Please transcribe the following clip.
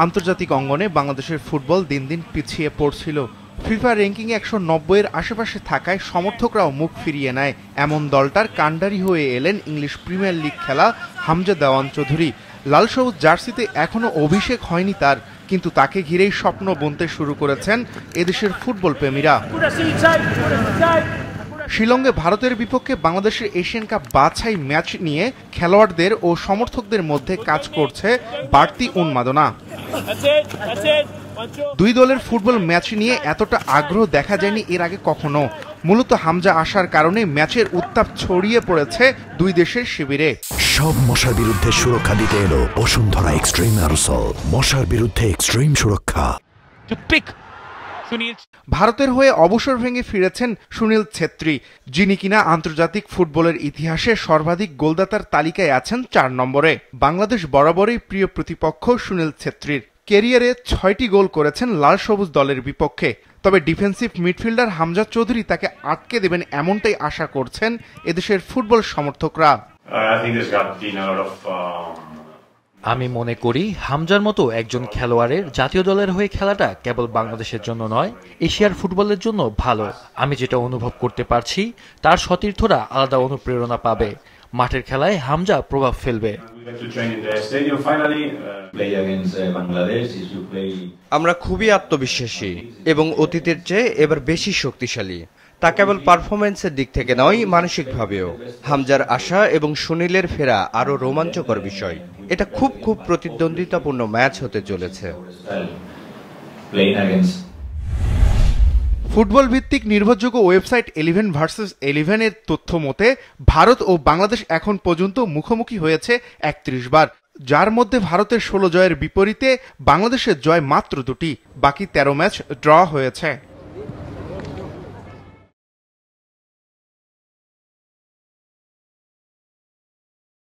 আন্তর্জাতিক অঙ্গনে বাংলাদেশের ফুটবল দিন দিন পিছিয়ে পড়ছিল। ফিফা র্যাঙ্কিংয়ে 190-এর আশেপাশে থাকায় সমর্থকরাও মুখ ফিরিয়ে নেয়। এমন দলটার কাণ্ডারি হয়ে এলেন ইংলিশ প্রিমিয়ার লিগ খেলা হামজা দেওয়ান চৌধুরী। লাল সবুজ জার্সিতে এখনও অভিষেক হয়নি তার, কিন্তু তাকে ঘিরেই স্বপ্ন বুনতে শুরু করেছেন এদেশের ফুটবল প্রেমীরা। শিলংয়ে ভারতের বিপক্ষে বাংলাদেশের এশিয়ান কাপ বাছাই ম্যাচ নিয়ে খেলোয়াড়দের ও সমর্থকদের মধ্যে কাজ করছে বাড়তি উন্মাদনা। দুই দলের ফুটবল ম্যাচ নিয়ে এতটা আগ্রহ দেখা যায়নি এর আগে কখনো। মূলত হামজা আসার কারণে ম্যাচের উত্তাপ ছড়িয়ে পড়েছে দুই দেশের শিবিরে। সব মশার বিরুদ্ধে সুরক্ষা দিতে এলো বসুন্ধরা এক্সট্রিম অ্যারোসল, মশার বিরুদ্ধে এক্সট্রিম সুরক্ষা। ভারতের হয়ে অবসর ভেঙে ফিরেছেন সুনীল ছেত্রী, যিনি কিনা আন্তর্জাতিক ফুটবলের ইতিহাসে সর্বাধিক গোলদাতার তালিকায় আছেন 4 নম্বরে। বাংলাদেশ বরাবরই প্রিয় প্রতিপক্ষ সুনীল ছেত্রীর। ক্যারিয়ারে 6টি গোল করেছেন লাল সবুজ দলের বিপক্ষে। তবে ডিফেন্সিভ মিডফিল্ডার হামজা চৌধুরী তাকে আটকে দেবেন এমনটাই আশা করছেন এদেশের ফুটবল সমর্থকরা। আমি মনে করি হামজার মতো একজন খেলোয়াড়ের জাতীয় দলের হয়ে খেলাটা কেবল বাংলাদেশের জন্য নয়, এশিয়ার ফুটবলের জন্য ভালো। আমি যেটা অনুভব করতে পারছি, তার সতীর্থরা আলাদা অনুপ্রেরণা পাবে। মাঠের খেলায় হামজা প্রভাব ফেলবে। আমরা খুবই আত্মবিশ্বাসী এবং অতীতের চেয়ে এবার বেশি শক্তিশালী। তা কেবল পারফরমেন্সের দিক থেকে নয়, মানসিকভাবেও। হামজার আশা এবং সুনীলের ফেরা আরও রোমাঞ্চকর বিষয়। এটা খুব প্রতিদ্বন্দ্বিতাপূর্ণ ম্যাচ হতে চলেছে। ফুটবল ভিত্তিক নির্ভরযোগ্য ওয়েবসাইট 11 ভার্সেস 11 এর তথ্য মতে ভারত ও বাংলাদেশ এখন পর্যন্ত মুখোমুখি হয়েছে 31 বার, যার মধ্যে ভারতের 16 জয়ের বিপরীতে বাংলাদেশের জয় মাত্র 2টি। বাকি 13 ম্যাচ ড্র হয়েছে।